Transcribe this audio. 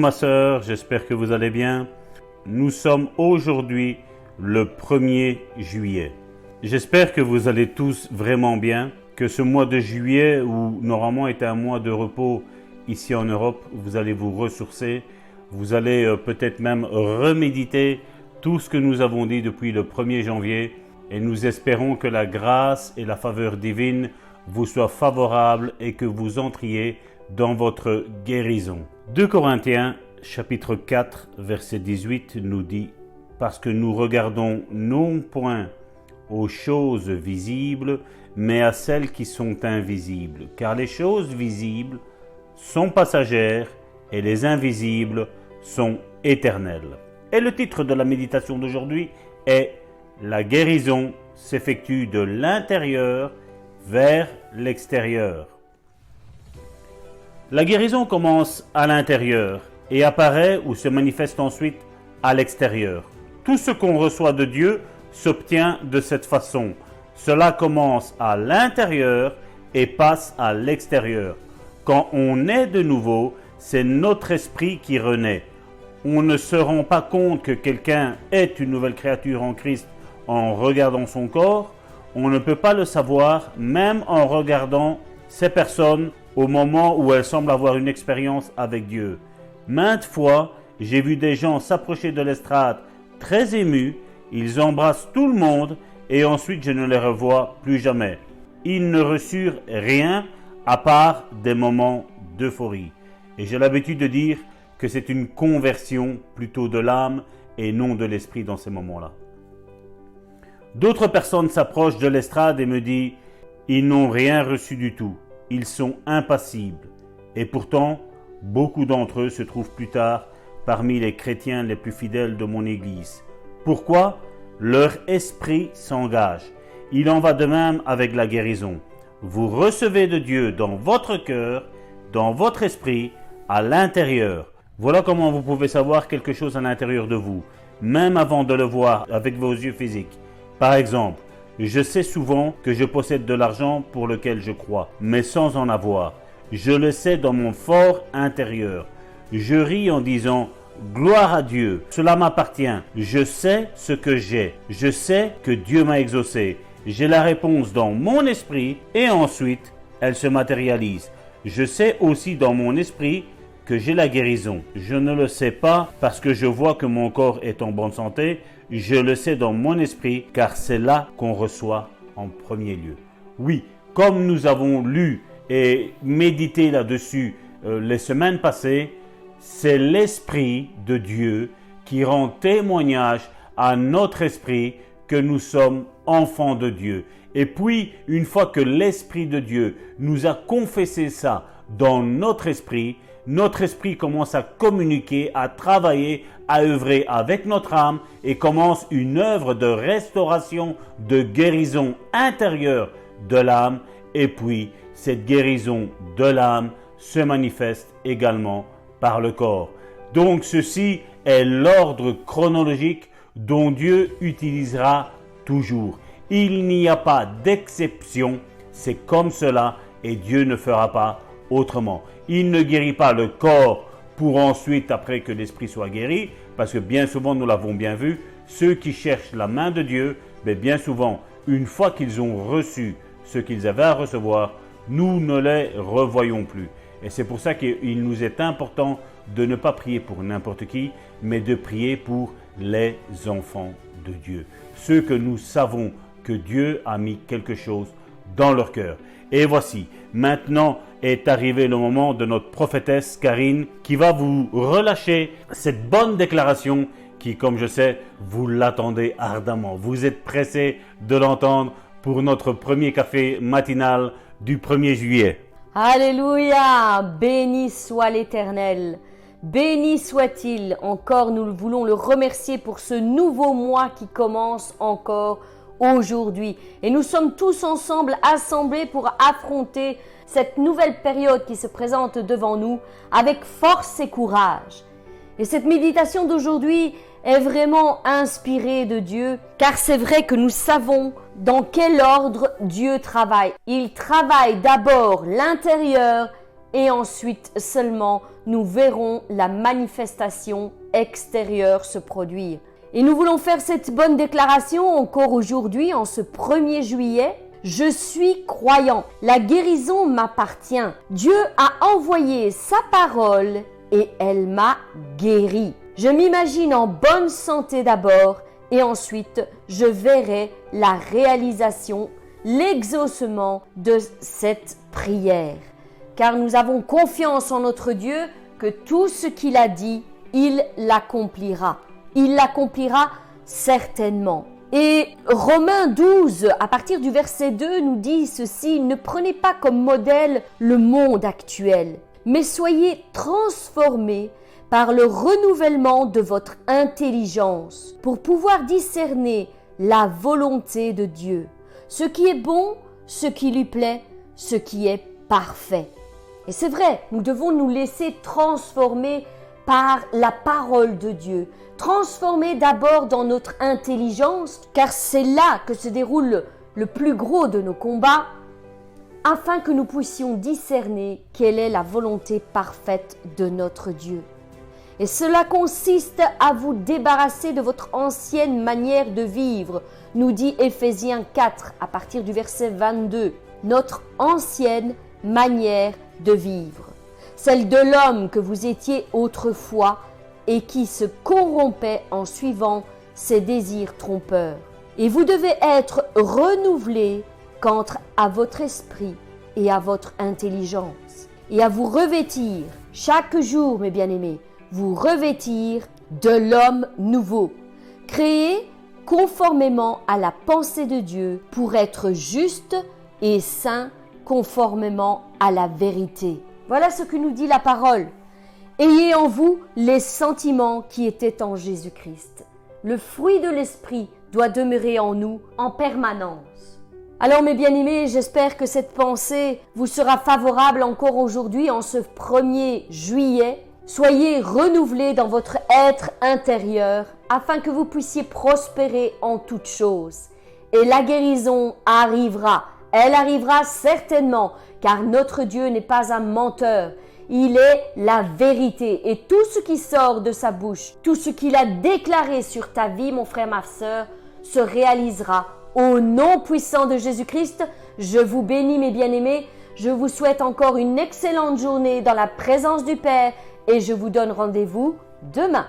ma sœur, j'espère que vous allez bien. Nous sommes aujourd'hui le 1er juillet. J'espère que vous allez tous vraiment bien, que ce mois de juillet, où normalement était un mois de repos ici en Europe, vous allez vous ressourcer, vous allez peut-être même reméditer tout ce que nous avons dit depuis le 1er janvier et nous espérons que la grâce et la faveur divine vous soient favorables et que vous entriez dans votre guérison. 2 Corinthiens chapitre 4 verset 18 nous dit « Parce que nous regardons non point aux choses visibles, mais à celles qui sont invisibles, car les choses visibles sont passagères et les invisibles sont éternelles. » Et le titre de la méditation d'aujourd'hui est « La guérison s'effectue de l'intérieur vers l'extérieur ». La guérison commence à l'intérieur et apparaît ou se manifeste ensuite à l'extérieur. Tout ce qu'on reçoit de Dieu s'obtient de cette façon. Cela commence à l'intérieur et passe à l'extérieur. Quand on est de nouveau, c'est notre esprit qui renaît. On ne se rend pas compte que quelqu'un est une nouvelle créature en Christ en regardant son corps. On ne peut pas le savoir même en regardant ces personnes au moment où elles semblent avoir une expérience avec Dieu. Maintes fois, j'ai vu des gens s'approcher de l'estrade très émus, ils embrassent tout le monde et ensuite je ne les revois plus jamais. Ils ne reçurent rien à part des moments d'euphorie. Et j'ai l'habitude de dire que c'est une conversion plutôt de l'âme et non de l'esprit dans ces moments-là. D'autres personnes s'approchent de l'estrade et me disent « Ils n'ont rien reçu du tout, ils sont impassibles. » Et pourtant, beaucoup d'entre eux se trouvent plus tard parmi les chrétiens les plus fidèles de mon Église. Pourquoi ? Leur esprit s'engage. Il en va de même avec la guérison. Vous recevez de Dieu dans votre cœur, dans votre esprit, à l'intérieur. Voilà comment vous pouvez savoir quelque chose à l'intérieur de vous, même avant de le voir avec vos yeux physiques. Par exemple, je sais souvent que je possède de l'argent pour lequel je crois, mais sans en avoir. Je le sais dans mon fort intérieur. Je ris en disant « Gloire à Dieu, cela m'appartient. Je sais ce que j'ai. Je sais que Dieu m'a exaucé. J'ai la réponse dans mon esprit et ensuite, elle se matérialise. Je sais aussi dans mon esprit que j'ai la guérison. Je ne le sais pas parce que je vois que mon corps est en bonne santé. Je le sais dans mon esprit car c'est là qu'on reçoit en premier lieu. » Oui, comme nous avons lu et médité là-dessus les semaines passées, c'est l'Esprit de Dieu qui rend témoignage à notre esprit que nous sommes enfants de Dieu. Et puis, une fois que l'Esprit de Dieu nous a confessé ça dans notre esprit commence à communiquer, à travailler, à œuvrer avec notre âme et commence une œuvre de restauration, de guérison intérieure de l'âme. Et puis, cette guérison de l'âme se manifeste également par le corps. Donc, ceci est l'ordre chronologique dont Dieu utilisera toujours. Il n'y a pas d'exception, c'est comme cela et Dieu ne fera pas autrement. Il ne guérit pas le corps pour ensuite, après que l'esprit soit guéri, parce que bien souvent, nous l'avons bien vu, ceux qui cherchent la main de Dieu, mais bien souvent, une fois qu'ils ont reçu ce qu'ils avaient à recevoir, nous ne les revoyons plus. Et c'est pour ça qu'il nous est important de ne pas prier pour n'importe qui, mais de prier pour les enfants de Dieu. Ceux que nous savons que Dieu a mis quelque chose dans leur cœur. Et voici, maintenant est arrivé le moment de notre prophétesse Karine qui va vous relâcher cette bonne déclaration qui, comme je sais, vous l'attendez ardemment. Vous êtes pressés de l'entendre pour notre premier café matinal du 1er juillet. Alléluia! Béni soit l'Éternel. Béni soit-il. Encore, nous voulons le remercier pour ce nouveau mois qui commence encore aujourd'hui. Et nous sommes tous ensemble assemblés pour affronter cette nouvelle période qui se présente devant nous avec force et courage. Et cette méditation d'aujourd'hui est vraiment inspirée de Dieu, car c'est vrai que nous savons dans quel ordre Dieu travaille. Il travaille d'abord l'intérieur et ensuite seulement nous verrons la manifestation extérieure se produire. Et nous voulons faire cette bonne déclaration encore aujourd'hui, en ce 1er juillet. Je suis croyant, la guérison m'appartient. Dieu a envoyé sa parole et elle m'a guéri. Je m'imagine en bonne santé d'abord et ensuite je verrai la réalisation, l'exaucement de cette prière. Car nous avons confiance en notre Dieu que tout ce qu'il a dit, il l'accomplira. Il l'accomplira certainement. Et Romains 12, à partir du verset 2, nous dit ceci: ne prenez pas comme modèle le monde actuel, mais soyez transformés par le renouvellement de votre intelligence pour pouvoir discerner la volonté de Dieu, ce qui est bon, ce qui lui plaît, ce qui est parfait. Et c'est vrai, nous devons nous laisser transformer par la parole de Dieu, transformer d'abord dans notre intelligence, car c'est là que se déroule le plus gros de nos combats, afin que nous puissions discerner quelle est la volonté parfaite de notre Dieu. Et cela consiste à vous débarrasser de votre ancienne manière de vivre, nous dit Éphésiens 4 à partir du verset 22. Notre ancienne manière de vivre, celle de l'homme que vous étiez autrefois et qui se corrompait en suivant ses désirs trompeurs. Et vous devez être renouvelés quant à votre esprit et à votre intelligence, et à vous revêtir chaque jour, mes bien-aimés, vous revêtir de l'homme nouveau, créé conformément à la pensée de Dieu pour être juste et saint conformément à la vérité. Voilà ce que nous dit la parole. Ayez en vous les sentiments qui étaient en Jésus-Christ. Le fruit de l'esprit doit demeurer en nous en permanence. Alors mes bien-aimés, j'espère que cette pensée vous sera favorable encore aujourd'hui en ce 1er juillet. Soyez renouvelés dans votre être intérieur afin que vous puissiez prospérer en toutes choses. Et la guérison arrivera. Elle arrivera certainement, car notre Dieu n'est pas un menteur. Il est la vérité. Et tout ce qui sort de sa bouche, tout ce qu'il a déclaré sur ta vie, mon frère, ma sœur, se réalisera. Au nom puissant de Jésus-Christ, je vous bénis, mes bien-aimés. Je vous souhaite encore une excellente journée dans la présence du Père et je vous donne rendez-vous demain.